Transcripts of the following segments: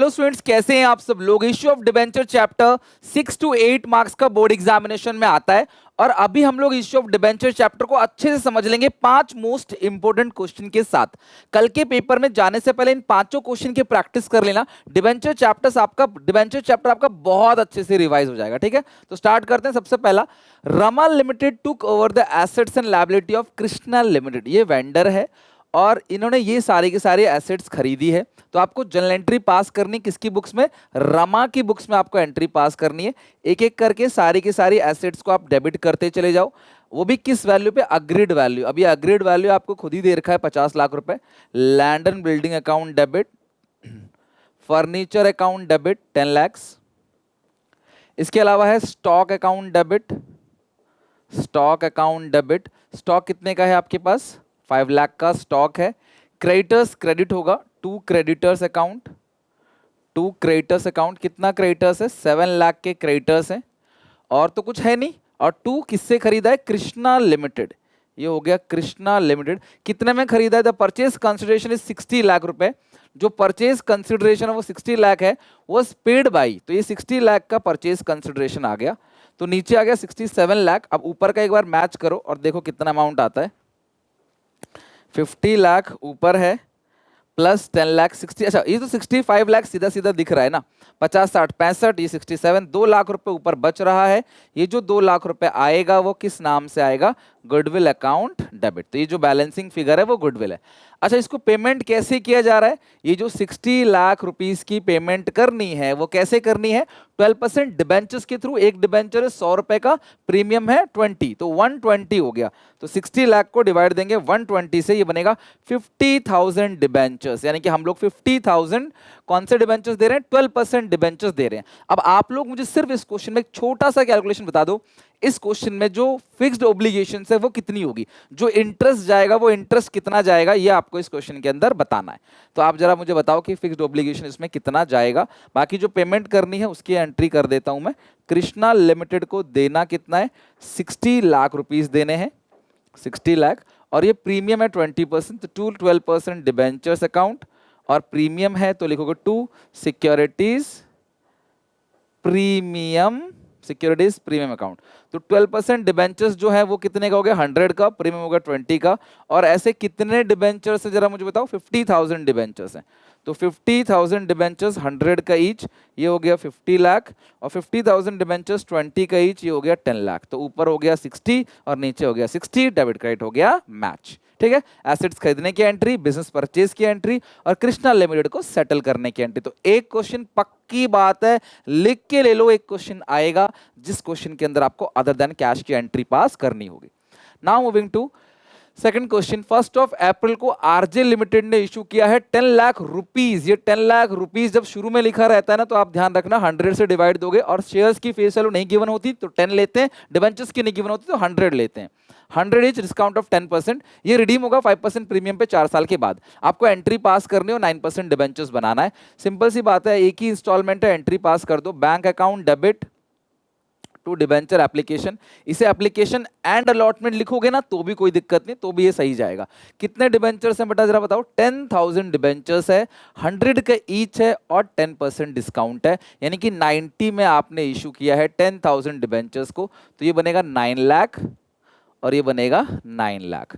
Hello students, कैसे हैं आप सब लोग। Issue of debenture chapter 6 to 8 marks का बोर्ड एग्जामिनेशन में आता है और अभी हम लोग इश्यू ऑफ डिबेंचर चैप्टर को अच्छे से समझ लेंगे 5 मोस्ट इंपोर्टेंट क्वेश्चन के साथ। कल के पेपर में जाने से पहले इन पांचों क्वेश्चन की प्रैक्टिस कर लेना। डिबेंचर चैप्टर आपका बहुत अच्छे से रिवाइज हो जाएगा। ठीक है, तो स्टार्ट करते हैं। सबसे पहला, Rama limited took over the assets and liability of Krishna limited. ये वेंडर है और इन्होंने ये सारे के सारे एसेट्स खरीदी है। तो आपको जनरल एंट्री पास करनी किसकी बुक्स में, रमा की बुक्स में आपको एंट्री पास करनी है। एक एक करके सारी की सारी एसेट्स को आप डेबिट करते चले जाओ, वो भी किस वैल्यू पे, अग्रीड वैल्यू। अभी अग्रीड वैल्यू आपको खुद ही दे रखा है 50 लाख रुपए। Land and building account debit, furniture account debit 10 lakhs. इसके अलावा है stock account debit, stock account debit. Stock कितने का है आपके पास, 5 लाख का स्टॉक है। क्रेडिटर्स क्रेडिट होगा, 2 क्रेडिटर्स अकाउंट, 2 क्रेडिटर्स अकाउंट। कितना क्रेडिटर्स है, 7 लाख के क्रेडिटर्स हैं और तो कुछ है नहीं। और 2 किससे खरीदा है, कृष्णा लिमिटेड। ये हो गया कृष्णा लिमिटेड। कितने में खरीदा है, the purchase consideration is 60 lakh रुपए। जो परचेज कंसिडरेशन है वो 60 लाख है, वो पेड बाई। तो ये 60 लाख का परचेज कंसिडरेशन आ गया। तो नीचे आ गया 67 लाख। अब ऊपर का एक बार मैच करो और देखो कितना अमाउंट आता है। 50 लाख ऊपर है प्लस 10 लाख 60। अच्छा, ये तो 65 लाख सीधा सीधा दिख रहा है ना, 50 60 65, ये 67, 2 लाख रुपए ऊपर बच रहा है। ये जो 2 लाख रुपए आएगा वो किस नाम से आएगा, गुडविल अकाउंट डेबिट। तो ये जो बैलेंसिंग फिगर है वो गुडविल है। अच्छा, इसको पेमेंट कैसे किया जा रहा है, ये जो 60 लाख रुपीस की पेमेंट करनी है वो कैसे करनी है, 12% डिबेंचर्स के थ्रू। एक डिबेंचर है 100 रुपए का, प्रीमियम है 20, तो 120 हो गया। तो 60 लाख को डिवाइड देंगे 120 से, ये बनेगा 50,000 डिबेंचर्स। यानी कि हम लोग 50,000 कौन से डिबेंचर्स दे रहे हैं, 12% डिबेंचर्स दे रहे हैं। अब आप लोग मुझे सिर्फ इस क्वेश्चन में एक छोटा सा कैलकुलेशन बता दो, इस क्वेश्चन में जो फिक्स्ड ओब्लिगेशन है वो कितनी होगी, जो इंटरेस्ट जाएगा वो इंटरेस्ट कितना जाएगा, ये आपको इस क्वेश्चन के अंदर बताना है। तो आप जरा मुझे बताओ कि फिक्स्ड ओब्लिगेशन इसमें कितना जाएगा। बाकी जो पेमेंट करनी है उसकी एंट्री कर देता हूं मैं। कृष्णा लिमिटेड को देना कितना है, 60 लाख रुपीस देने हैं, 60 लाख। और ये प्रीमियम है 20%, तो 12% डिबेंचर्स अकाउंट और प्रीमियम है तो लिखोगे 2 securities premium, securities premium account. तो 12% डिबेंचर्स जो है वो कितने का हो गया, 100 का, प्रीमियम होगा 20 का। और ऐसे कितने डिबेंचर्स है जरा मुझे बताओ, 50,000 डिबेंचर्स हैं। तो 50,000 डिबेंचर्स 100 का ईच, ये हो गया 50 लाख। और 50,000 डिबेंचर्स 20 का ईच, ये हो गया 10 लाख। तो ऊपर हो गया 60 और नीचे हो गया 60, डेबिट क्रेडिट हो गया मैच। ठीक है, एसेट्स खरीदने की एंट्री, बिजनेस परचेज की एंट्री और कृष्णा लिमिटेड को सेटल करने की एंट्री। तो एक क्वेश्चन पक्की बात है, लिख के ले लो, एक क्वेश्चन आएगा जिस क्वेश्चन के अंदर आपको अदर देन कैश की एंट्री पास करनी होगी। Now moving to second question. 1 April को आरजे लिमिटेड ने इशू किया है 10 लाख रुपीस। ये 10 लाख रुपीस जब शुरू में लिखा रहता है ना, तो आप ध्यान रखना 100 से डिवाइड दोगे और शेयर्स की फेस वैल्यू नहीं गिवन होती तो 10 लेते हैं, डिबेंचर्स की नहीं गिवन होती तो 100 लेते हैं। 100 इज डिस्काउंट ऑफ 10%। ये रिडीम होगा 5% प्रीमियम पे 4 साल के बाद। आपको एंट्री पास करनी हो, 9% डिबेंचर्स बनाना है। सिंपल सी बात है, एक ही इंस्टॉलमेंट है, एंट्री पास कर दो। Bank account debit to debenture application. इसे एप्लीकेशन एंड अलॉटमेंट लिखोगे ना तो भी कोई दिक्कत नहीं, तो भी ये सही जाएगा। कितने डिबेंचर्स हैं बेटा जरा बताओ, 10,000 डिबेंचर्स है, 100 का ईच है और 10% डिस्काउंट है। यानी कि 90 में आपने इशू किया है 10,000 डिबेंचर्स को, तो ये बनेगा 9 लाख और ये बनेगा 9 लाख।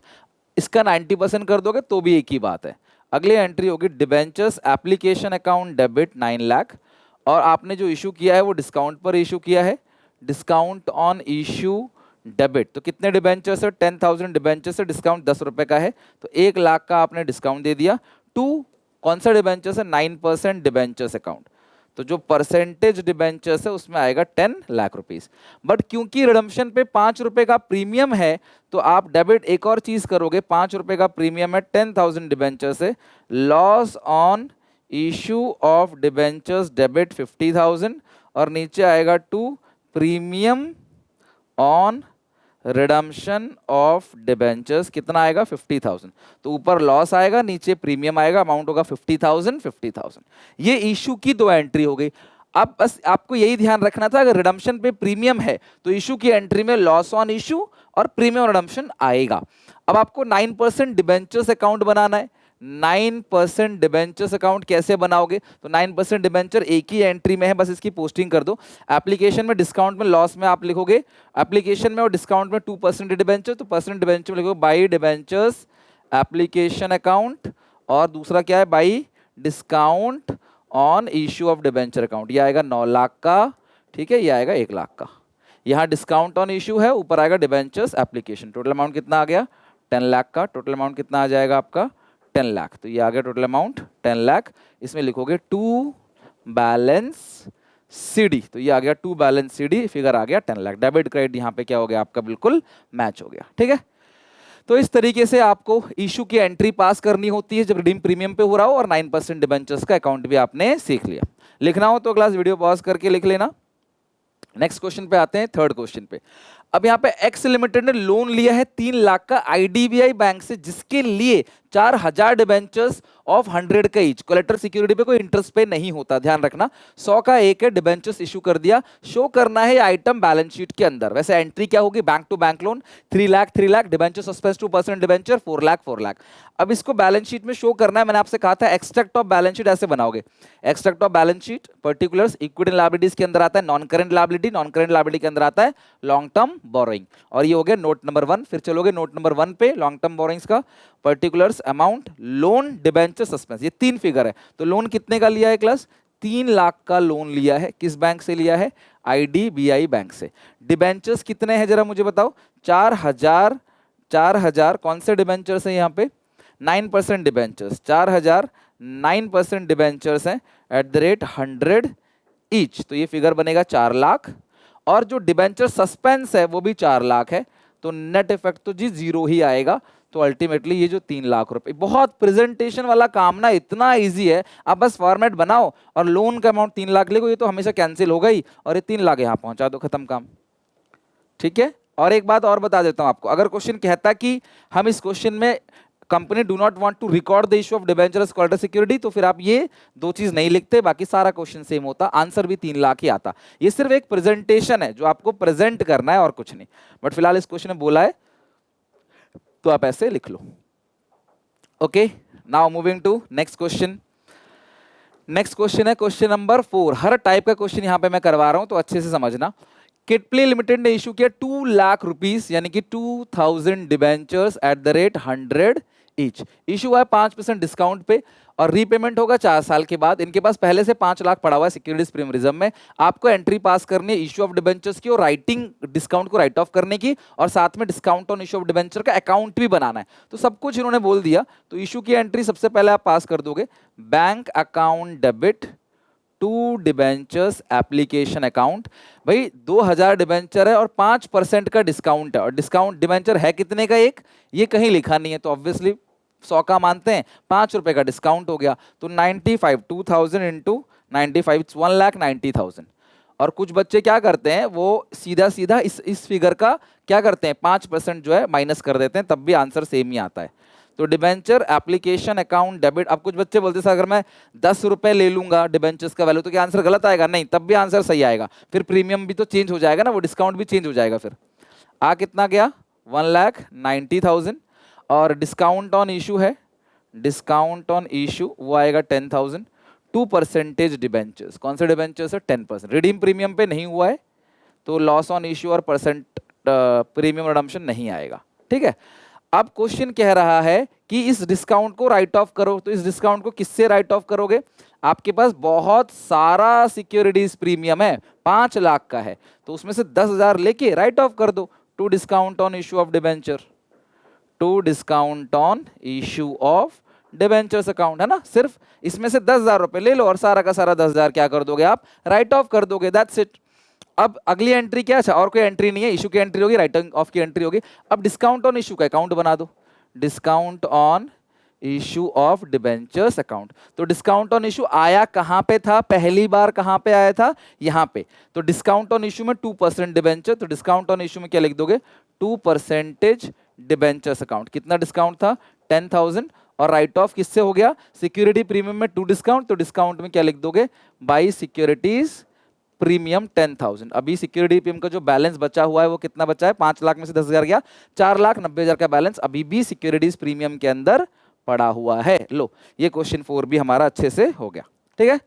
इसका 90% कर दोगे तो भी एक ही बात है। अगली एंट्री होगी debentures application account debit 9 lakh. और आपने जो इशू किया है वो डिस्काउंट पर इशू किया है, डिस्काउंट ऑन इशू डेबिट। तो कितने डिबेंचर्स है, 10,000 डिबेंचर्स से डिस्काउंट 10 रुपए का है, तो 1 लाख का आपने डिस्काउंट दे दिया। 2 कौन सा डिबेंचर्स है, 9% डिबेंचर्स अकाउंट। तो जो परसेंटेज डिबेंचर्स है उसमें आएगा 10 लाख रुपीस। बट क्योंकि रिडम्पशन पे 5 रुपए का प्रीमियम है तो आप डेबिट एक और चीज करोगे, 5 रुपए का प्रीमियम है, 10,000 डिबेंचर्स है, loss on issue of debentures debit 50,000 और नीचे आएगा 2 premium on redemption of debentures. कितना आएगा, 50,000। तो ऊपर लॉस आएगा, नीचे प्रीमियम आएगा, अमाउंट होगा 50,000 50,000। ये इशू की 2 एंट्री हो गई। अब बस आपको यही ध्यान रखना था, अगर रिडम्पशन पे प्रीमियम है तो इशू की एंट्री में लॉस ऑन इशू और प्रीमियम रिडम्पशन आएगा। अब आपको 9% डिबेंचर्स अकाउंट बनाना है। 9% डिबेंचर्स अकाउंट कैसे बनाओगे? तो 9% डिबेंचर एक ही एंट्री में है, बस इसकी पोस्टिंग कर दो। एप्लीकेशन में, डिस्काउंट में, लॉस में आप लिखोगे एप्लीकेशन में और डिस्काउंट में 2% डिबेंचर, तो परसेंट डिबेंचर में लिखोगे बाई डिबेंचर्स एप्लीकेशन अकाउंट, और दूसरा क्या है, by discount on issue of debenture account. ये आएगा 9 लाख का, ठीक है, ये आएगा 1 लाख का। यहाँ डिस्काउंट ऑन इश्यू है, ऊपर आएगा डिबेंचर्स एप्लीकेशन। टोटल अमाउंट कितना आ गया? 10 लाख का। टोटल अमाउंट कितना आ जाएगा आपका? 10 लाख। तो ये आ गया टोटल अमाउंट 10 लाख। इसमें लिखोगे टू बैलेंस सीडी, तो ये आ गया टू बैलेंस सीडी, फिगर आ गया 10 लाख। डेबिट क्रेडिट यहाँ पे क्या हो गया आपका? बिल्कुल मैच हो गया, ठीक है। तो इस तरीके से आपको इशू की एंट्री पास करनी होती है जब रिडीम प्रीमियम पे हो रहा हो, और 9% डिबेंचर्स का अकाउंट भी आपने सीख लिया। लिखना हो तो क्लास वीडियो पॉज करके लिख लेना। नेक्स्ट क्वेश्चन पे आते हैं, थर्ड क्वेश्चन पे। अब यहाँ पे एक्स लिमिटेड ने लोन लिया है 3 लाख का आईडीबीआई बैंक से, जिसके लिए 4000 डिबेंचर्स ऑफ 100 का ईच। कोलेटरल सिक्योरिटी पे कोई इंटरेस्ट पे नहीं होता, ध्यान रखना। 100 का एक है, डिबेंचर्स इशू कर दिया, शो करना है आइटम बैलेंस शीट के अंदर। वैसे एंट्री क्या होगी? Bank to bank loan 3 lakh 3 lakh, debenture suspense 2% debenture 4 lakh 4 lakh. अब इसको बैलेंस शीट में शो करना है। मैंने आपसे कहा था एक्सट्रैक्ट ऑफ बैलेंस शीट ऐसे बनाओगे। Extract of balance sheet, particulars, equity liabilities के अंदर आता है non current liability, non current liability के अंदर आता है लॉन्ग टर्म बोरोइंग, और ये हो गया नोट नंबर 1। फिर चलोगे नोट नंबर 1 पे, लॉन्ग टर्म बोरोइंग्स का particulars, amount, loan, debenture, suspense, ये 3 फिगर है। तो लोन कितने का लिया है क्लास? 3 लाख का लोन लिया है। किस बैंक से लिया है? आईडीबीआई बैंक से। डिबेंचर्स कितने हैं जरा मुझे बताओ? 4000। 4000 कौन से डिबेंचर्स हैं यहाँ पे? 9% डिबेंचर्स। 4000 9% डिबेंचर्स हैं एट द रेट 100 ईच, तो ये फिगर बनेगा 4 लाख। और जो डिबेंचर सस्पेंस है वो भी 4 लाख है, तो नेट इफेक्ट तो जी 0 ही आएगा। तो अल्टीमेटली ये जो 3 लाख रुपए, बहुत प्रेजेंटेशन वाला काम ना, इतना इजी है। आप बस फॉर्मेट बनाओ और लोन का अमाउंट 3 लाख लिखो, ये तो हमेशा कैंसिल हो गई, और ये 3 लाख यहाँ पहुंचा दो, खत्म काम, ठीक है। और एक बात और बता देता हूं आपको, अगर क्वेश्चन कहता कि हम इस क्वेश्चन में company do not want to record the issue of debentures collateral security, तो फिर आप ये 2 चीज नहीं लिखते, बाकी सारा क्वेश्चन सेम होता, आंसर भी 3 लाख ही आता। ये सिर्फ एक प्रेजेंटेशन है जो आपको प्रेजेंट करना है और कुछ नहीं। बट फिलहाल इस क्वेश्चन में बोला है तो आप ऐसे लिख लो। Okay, now moving to next question. Next question है क्वेश्चन नंबर 4। हर टाइप का क्वेश्चन यहां पे मैं करवा रहा हूं, तो अच्छे से समझना। किटप्ले लिमिटेड ने इशू किया 2 लाख रुपीस, यानी कि 2000 debentures at the rate 100 each. Issue हुआ है 5% डिस्काउंट पे, और रीपेमेंट होगा 4 साल के बाद। इनके पास पहले से 5 लाख पड़ा हुआ है सिक्योरिटीज प्रीमियम रिजर्व में। आपको एंट्री पास करनी है इशू ऑफ डिबेंचर्स की, और राइटिंग डिस्काउंट को राइट ऑफ करने की, और साथ में discount on issue of debenture का अकाउंट भी बनाना है। तो सब कुछ इन्होंने बोल दिया। तो इशू की एंट्री सबसे पहले आप पास कर दोगे, bank account debit to debentures application account. भाई 2000 डिबेंचर है और 5% का डिस्काउंट है, और डिस्काउंट डिबेंचर है कितने का? एक, ये कहीं लिखा नहीं है, तो ऑब्वियसली 100 का मानते हैं, 5 रुपए का डिस्काउंट हो गया, तो 95, 2000 इंटू 95, 1,90,000। और कुछ बच्चे क्या करते हैं, वो सीधा सीधा इस फिगर का क्या करते हैं, 5% जो है माइनस कर देते हैं, तब भी आंसर सेम ही आता है। तो डिबेंचर एप्लीकेशन अकाउंट डेबिट। अब कुछ बच्चे बोलते हैं सर अगर मैं 10 रुपए ले लूंगा डिबेंचर्स का वैल्यू, तो क्या आंसर गलत आएगा? नहीं, तब भी आंसर सही आएगा। फिर प्रीमियम भी तो चेंज हो जाएगा ना, वो डिस्काउंट भी चेंज हो जाएगा। फिर आ कितना गया? 1,90,000, और डिस्काउंट ऑन इशू है, डिस्काउंट ऑन इशू वो आएगा 10,000। 2% डिबेंचर्स, कौन से डिबेंचर्स है? 10%। रिडीम प्रीमियम पे नहीं हुआ है, तो लॉस ऑन इशू और परसेंट प्रीमियम रिडम्पशन नहीं आएगा, ठीक है। अब क्वेश्चन कह रहा है कि इस डिस्काउंट को राइट ऑफ करो, तो इस डिस्काउंट को किससे राइट ऑफ करोगे? आपके पास बहुत सारा सिक्योरिटीज प्रीमियम है, 5 लाख का है, तो उसमें से 10,000 लेके राइट ऑफ कर दो to discount on issue of debenture, to discount on issue of debentures account, है ना। सिर्फ इसमें से 10,000 रुपए ले लो और सारा का सारा 10,000 क्या कर दोगे आप? राइट ऑफ कर दोगे, दैट्स इट। अब अगली एंट्री क्या है? और कोई एंट्री नहीं है, इशू की एंट्री होगी, राइटिंग ऑफ की एंट्री होगी। अब डिस्काउंट ऑन इशू का अकाउंट बना दो, discount on issue of debentures account. तो डिस्काउंट ऑन इशू आया कहां पे था? पहली बार कहां पे आया था? यहां पे। तो डिस्काउंट ऑन इशू में 2% डिबेंचर, तो डिस्काउंट ऑन इशू में क्या लिख दोगे? 2% डिबेंचर्स अकाउंट। कितना डिस्काउंट था? 10,000। और राइट ऑफ किससे हो गया? सिक्योरिटी प्रीमियम में 2 डिस्काउंट, तो डिस्काउंट में क्या लिख दोगे? By securities premium 10,000। अभी सिक्योरिटी प्रीमियम का जो बैलेंस बचा हुआ है वो कितना बचा है? 5 लाख में से 10,000 गया, 4,90,000 का बैलेंस अभी भी सिक्योरिटीज प्रीमियम के अंदर पड़ा हुआ है। लो, ये क्वेश्चन 4 भी हमारा अच्छे से हो गया। ठीक है,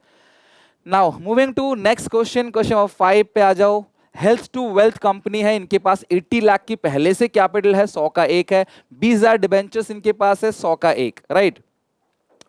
now moving to next question, question number 5 पे आ जाओ। हेल्थ टू वेल्थ कंपनी है, इनके पास 80 लाख की पहले से कैपिटल है, 100 का एक है, 20,000 डिबेंचर्स इनके पास है, 100 का एक, राइट।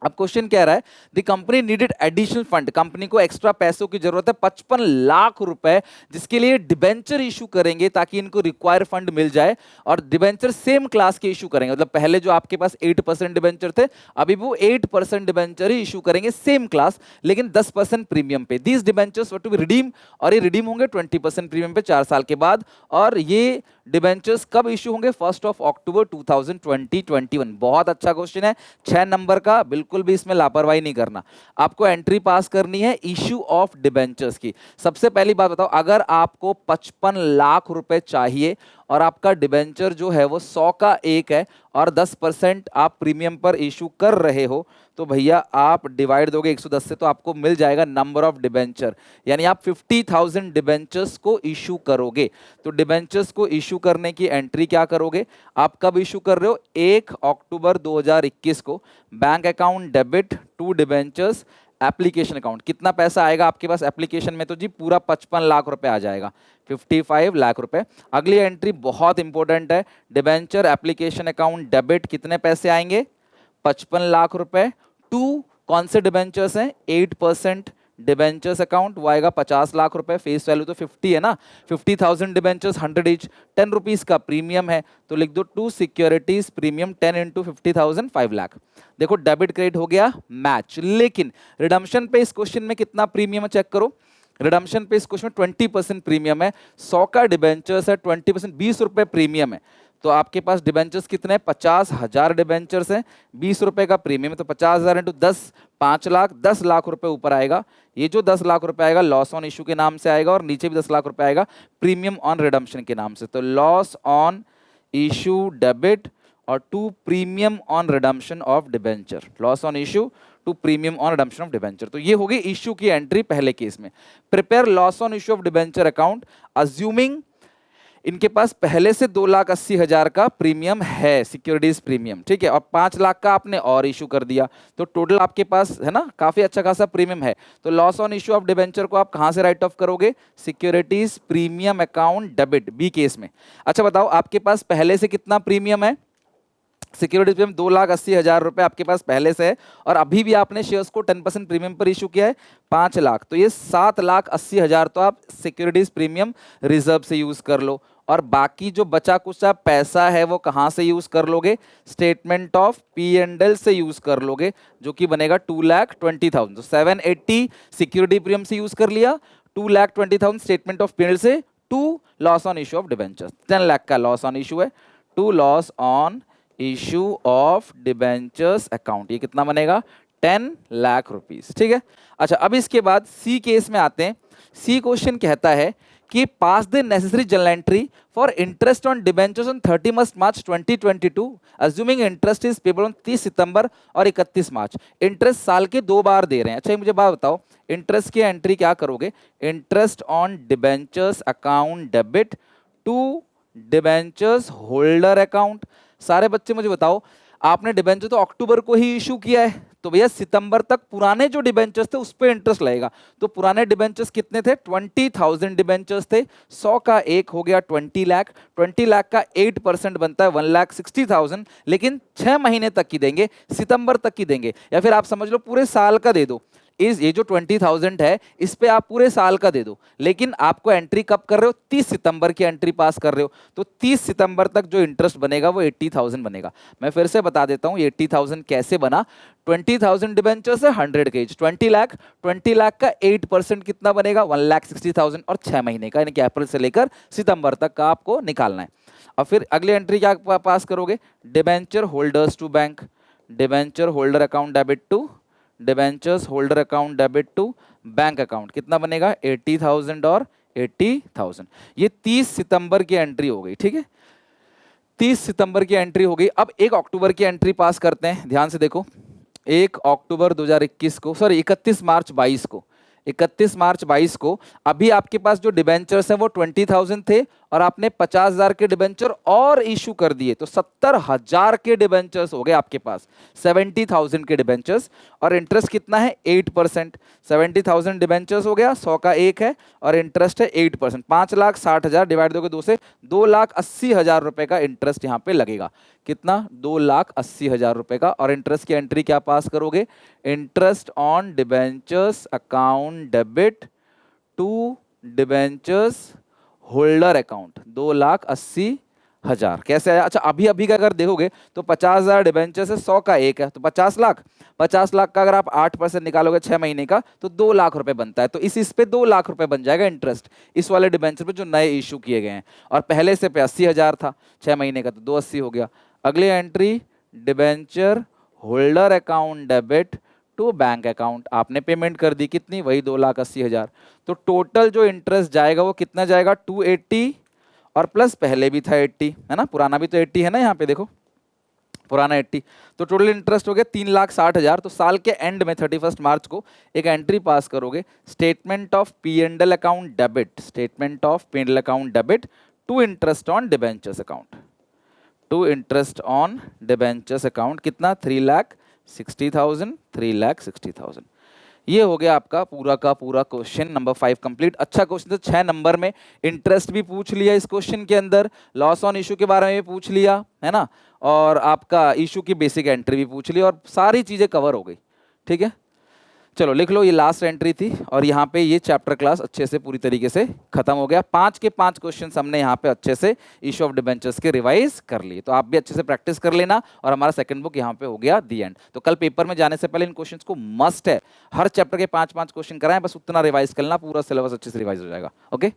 अब क्वेश्चन कह रहा है the company needed additional fund, company को एक्स्ट्रा पैसों की जरूरत है 55 लाख रुपए, जिसके लिए डिबेंचर इशू करेंगे ताकि इनको रिक्वायर फंड मिल जाए, और डिबेंचर सेम क्लास के इशू करेंगे, मतलब पहले जो आपके पास 8% डिबेंचर थे, अभी वो 8% डिबेंचर ही इशू करेंगे, सेम क्लास लेकिन 10% प्रीमियम पे। These debentures were to be redeem, और ये रिडीम होंगे 20% प्रीमियम पे 4 साल के बाद, और ये डिबेंचर्स कब इशू होंगे? 1 अक्टूबर 2021। बहुत अच्छा क्वेश्चन है, 6 नंबर का, बिल्कुल भी इसमें लापरवाही नहीं करना। आपको एंट्री पास करनी है इशू ऑफ डिबेंचर्स की। सबसे पहली बात बताओ, अगर आपको 55 लाख रुपए चाहिए और आपका डिबेंचर जो है वो 100 का एक है और 10% आप प्रीमियम पर इशू कर रहे हो, तो भैया आप डिवाइड दोगे 110 से, तो आपको मिल जाएगा नंबर ऑफ डिबेंचर, यानी आप 50,000 डिबेंचर्स को इशू करोगे। तो डिबेंचर्स को इशू करने की एंट्री क्या करोगे? आप कब इशू कर रहे हो? 1 अक्टूबर 2021 को। Bank account debit to debentures, application account, कितना पैसा आएगा आपके पास एप्लीकेशन में? तो जी पूरा 55 लाख रुपए आ जाएगा, 55 लाख रुपए। अगली एंट्री बहुत इंपॉर्टेंट है, डिबेंचर एप्लीकेशन अकाउंट डेबिट, कितने पैसे आएंगे? 55 लाख रुपए। टू कौन से डिबेंचर्स हैं? 8% डिबेंचर्स अकाउंट, वो आएगा 50 लाख रुपए, फेस वैल्यू तो 50 है ना, 50,000 डिबेंचर्स 100 ईच, 10 रुपीज का प्रीमियम है, तो लिख दो to securities premium 10 into 50,000, 5 lakh. देखो डेबिट क्रेडिट हो गया मैच, लेकिन रिडम्पशन पे इस क्वेश्चन में कितना प्रीमियम है चेक करो। रिडम्पशन पे इस क्वेश्चन में 20% प्रीमियम है, 100 का डिबेंचर्स है, 20% 20 रुपए प्रीमियम है, तो आपके पास डिबेंचर्स कितने हैं? 50,000 डिबेंचर्स हैं, 20 रुपए का प्रीमियम है, तो 50,000 इंटू 10, 5 लाख, 10 लाख रुपए ऊपर आएगा। ये जो 10 लाख रुपए आएगा लॉस ऑन इशू के नाम से आएगा, और नीचे भी 10 लाख रुपए आएगा प्रीमियम ऑन रिडम्पशन के नाम से। तो लॉस ऑन इशू डेबिट और to premium on redemption of debenture, loss on issue to premium on redemption of debenture. तो ये होगी इशू की एंट्री पहले केस में। Prepare loss on issue of debenture account assuming इनके पास पहले से 2,80,000 का प्रीमियम है, सिक्योरिटीज प्रीमियम, ठीक है, और 5 लाख का आपने और इशू कर दिया, तो टोटल आपके पास है ना काफी अच्छा खासा प्रीमियम है। तो loss on issue of debenture को आप कहां से राइट ऑफ करोगे? Securities premium account debit, B case में। अच्छा बताओ, आपके पास पहले से कितना प्रीमियम है? सिक्योरिटीज प्रीमियम 2,80,000 रुपए आपके पास पहले से है, और अभी भी आपने शेयर्स को 10% प्रीमियम पर इशू किया है 5 लाख, तो ये 7,80,000 तो आप सिक्योरिटीज प्रीमियम रिजर्व से यूज कर लो, और बाकी जो बचा कुछ पैसा है वो कहां से यूज कर लोगे? स्टेटमेंट ऑफ P&L से यूज कर लोगे, जो कि बनेगा 2,20,000। तो 780 सिक्योरिटी प्रीमियम से यूज कर लिया, 2,20,000 स्टेटमेंट ऑफ P&L से, to loss on issue of debentures, 10 lakh का लॉस ऑन इशू है, to loss on issue of debentures account, ये कितना बनेगा? 10 लाख रुपीस, ठीक है। अच्छा, अब इसके बाद सी केस में आते हैं। सी क्वेश्चन कहता है कि pass the necessary journal entry for interest on debentures on 31 March 2022, assuming interest is payable on 30 September और 31 मार्च। इंटरेस्ट साल के 2 बार दे रहे हैं। अच्छा, ये मुझे बात बताओ, इंटरेस्ट की एंट्री क्या करोगे? Interest on debentures account debit to debentures holder account. सारे बच्चे मुझे बताओ, आपने डिबेंचर तो अक्टूबर को ही इशू किया है, तो भैया सितंबर तक पुराने जो डिबेंचर्स थे उस पर इंटरेस्ट लगेगा। तो पुराने डिबेंचर्स कितने थे? 20,000 डिबेंचर्स थे, 100 का एक हो गया 20 लाख, 20 लाख का 8% बनता है 1,60,000, लेकिन 6 महीने तक की देंगे, सितंबर तक की देंगे, या फिर आप समझ लो पूरे साल का दे दो। ये जो 20,000 है इस पे आप पूरे साल का दे दो, लेकिन आपको एंट्री कब कर रहे हो? 30 सितंबर की एंट्री पास कर रहे हो, तो 30 सितंबर तक जो इंटरेस्ट बनेगा वो 80,000 बनेगा। मैं फिर से बता देता हूँ 80,000 कैसे बना। 20,000 डिबेंचर्स है 100 के एज, 20 लाख, 20 लाख का 8% कितना बनेगा? 1,60,000, और 6 महीने का, यानी कि अप्रैल से लेकर सितंबर तक का आपको निकालना है। और फिर अगली एंट्री क्या पास करोगे? Debenture holders to bank, debenture holder account debit to debentures holder account debit to bank account, कितना बनेगा? 80,000 और 80,000। ये 30 सितंबर की एंट्री हो गई, ठीक है, 30 सितंबर की एंट्री हो गई। अब 1 अक्टूबर की एंट्री पास करते हैं, ध्यान से देखो। 1 अक्टूबर 2021 को, सॉरी 31 मार्च 22 को, 31 मार्च 22 को अभी आपके पास जो डिबेंचर्स हैं वो 20,000 थे और आपने 50,000 के डिबेंचर और इशू कर दिए, तो 70,000 के डिबेंचर्स हो गए आपके पास, 70,000 के डिबेंचर्स। और इंटरेस्ट कितना है? 8%। 70,000 डिबेंचर्स हो गया, 100 का एक है और इंटरेस्ट है 8%। 5,60,000 डिवाइड दोगे 2 से, 2,80,000 रुपए का इंटरेस्ट यहाँ पे लगेगा। कितना? 2,80,000 रुपए का। और इंटरेस्ट की एंट्री क्या पास करोगे? Interest on debentures account debit to debentures holder account, 2,80,000। कैसे आया? अच्छा, अभी अभी का अगर देखोगे तो 50,000 डिबेंचर्स है, 100 का एक है, तो 50 लाख। 50 लाख का अगर आप 8% निकालोगे 6 महीने का तो 2 लाख रुपए बनता है। तो इस पे 2 लाख रुपए बन जाएगा इंटरेस्ट इस वाले डिबेंचर पे जो नए इशू किए गए हैं। और पहले से पे 80,000 था 6 महीने का, तो 280 हो गया। अगली entry, debenture holder account debit to bank account, आपने पेमेंट कर दी, कितनी? वही 2,80,000। तो टोटल जो इंटरेस्ट जाएगा वो कितना जाएगा? 280 और प्लस पहले भी था 80, है ना, पुराना भी तो 80 है ना, यहाँ पे देखो पुराना 80। तो टोटल इंटरेस्ट हो गया 3,60,000। तो साल के एंड में 31 मार्च को एक एंट्री पास करोगे, statement of P and L account debit, statement of P and L account debit to interest on debentures account, to interest on debentures account. कितना? 3,60,000, 3,60,000। ये हो गया आपका पूरा का पूरा क्वेश्चन नंबर 5 कंप्लीट। अच्छा क्वेश्चन था, 6 नंबर में इंटरेस्ट भी पूछ लिया इस क्वेश्चन के अंदर, लॉस ऑन इशू के बारे में भी पूछ लिया, है ना, और आपका इशू की बेसिक एंट्री भी पूछ ली और सारी चीजें कवर हो गई। ठीक है, चलो लिख लो, ये लास्ट एंट्री थी और यहाँ पे ये चैप्टर क्लास अच्छे से पूरी तरीके से खत्म हो गया। 5 के 5 क्वेश्चन हमने यहाँ पे अच्छे से इशू ऑफ डिबेंचर्स के रिवाइज कर लिए। तो आप भी अच्छे से प्रैक्टिस कर लेना और हमारा सेकंड बुक यहाँ पे हो गया दी एंड। तो कल पेपर में जाने से पहले इन क्वेश्चंस को मस्ट है, हर चैप्टर के 5-5 क्वेश्चन कराएं, बस उतना रिवाइज करना, पूरा सिलेबस अच्छे से रिवाइज हो जाएगा। ओके।